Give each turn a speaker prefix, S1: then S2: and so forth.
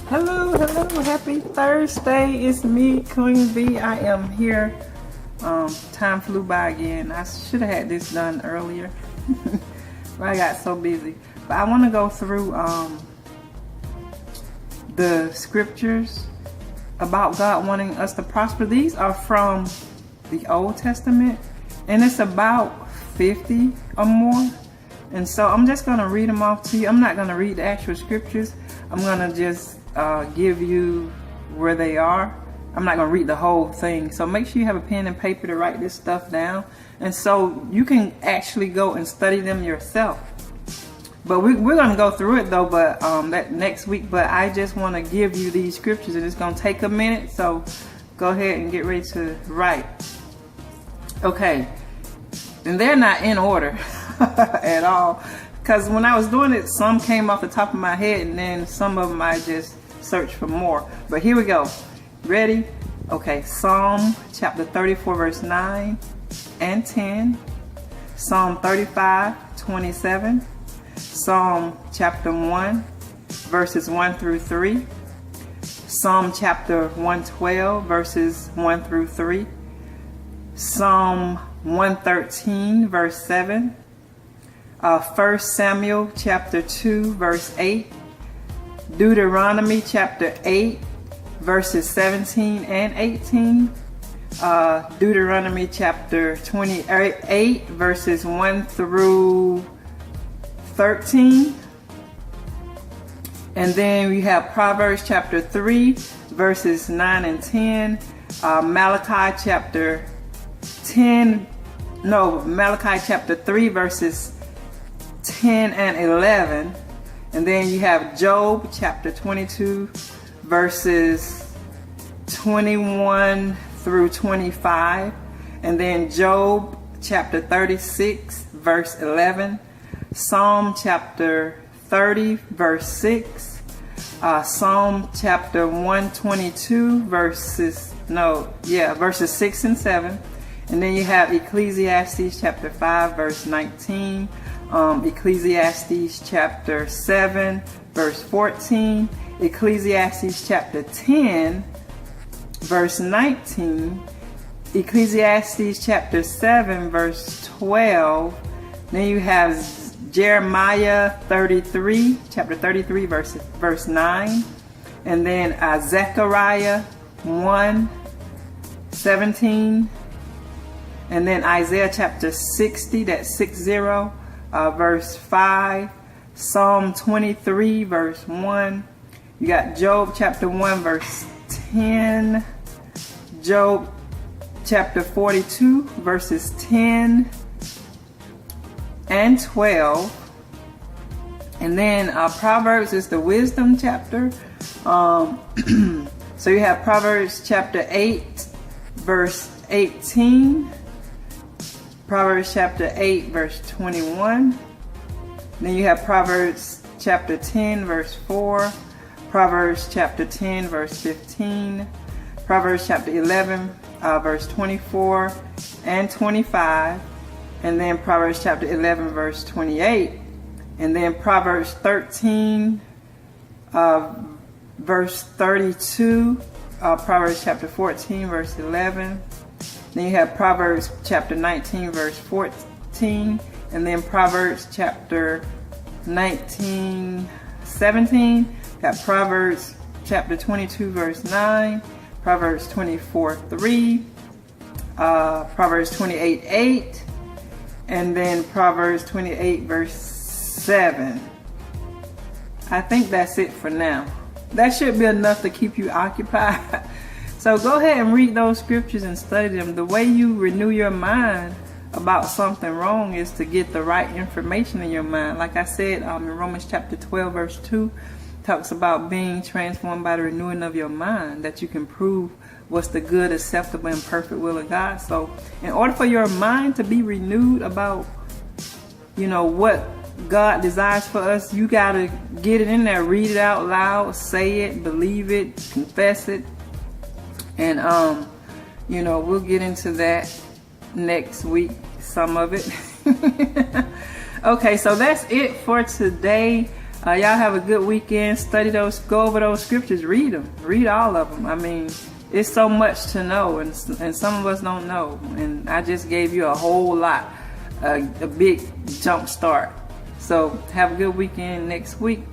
S1: Hello, happy Thursday. It's me, Queen V. I am here. Time flew by again. I should have had this done earlier, but I got so busy. But I want to go through the scriptures about God wanting us to prosper. These are from the Old Testament, and it's about 50 or more. And so I'm just going to read them off to you. I'm not going to read the actual scriptures. I'm going to just give you where they are. I'm not going to read the whole thing. So make sure you have a pen and paper to write this stuff down. And so you can actually go and study them yourself. But we're going to go through it though, but that next week. But I just want to give you these scriptures, and it's going to take a minute. So go ahead and get ready to write. Okay. And they're not in order at all. Because when I was doing it, some came off the top of my head, and then some of them I just searched for more. But here we go. Ready? Okay. Psalm chapter 34 verse 9 and 10. Psalm 35:27. Psalm chapter 1 verses 1 through 3. Psalm chapter 112 verses 1 through 3. Psalm 113 verse 7. 1 Samuel chapter 2 verse 8. Deuteronomy chapter 8 verses 17 and 18. Deuteronomy chapter 28 verses 1 through 13. And then we have Proverbs chapter 3 verses 9 and 10. Malachi chapter 3 verses 10 and 11. And then you have Job chapter 22 verses 21 through 25. And then Job chapter 36 verse 11. Psalm chapter 30 verse 6. Psalm chapter 122 verses 6 and 7. And then you have Ecclesiastes chapter 5 verse 19. Ecclesiastes chapter 7 verse 14. Ecclesiastes chapter 10 verse 19. Ecclesiastes chapter 7 verse 12. Then you have Jeremiah 33, chapter 33 verse 9. And then Zechariah 1:17. And then Isaiah chapter 60, that's 60, verse 5. Psalm 23 verse 1. You got Job chapter 1 verse 10. Job chapter 42 verses 10 and 12. And then Proverbs is the wisdom chapter. So you have Proverbs chapter 8 verse 18. Proverbs chapter 8 verse 21. Then you have Proverbs chapter 10 verse 4. Proverbs chapter 10 verse 15. Proverbs chapter 11 verse 24 and 25. And then Proverbs chapter 11 verse 28. And then Proverbs 13 verse 32. Proverbs chapter 14 verse 11. Then you have Proverbs chapter 19 verse 14. And then Proverbs chapter 19 17. Got Proverbs chapter 22 verse 9. Proverbs 24 3. Proverbs 28 8. And then Proverbs 28 verse 7. I think that's it for now. That should be enough to keep you occupied. So go ahead and read those scriptures and study them. The way you renew your mind about something wrong is to get the right information in your mind. Like I said, in Romans chapter 12 verse 2 talks about being transformed by the renewing of your mind, that you can prove what's the good, acceptable, and perfect will of God. So in order for your mind to be renewed about, what God desires for us, you got to get it in there, read it out loud, say it, believe it, confess it. And, we'll get into that next week, some of it. Okay, so that's it for today. Y'all have a good weekend. Study those, go over those scriptures, read them, read all of them. I mean, it's so much to know, and some of us don't know. And I just gave you a whole lot, a big jump start. So have a good weekend next week.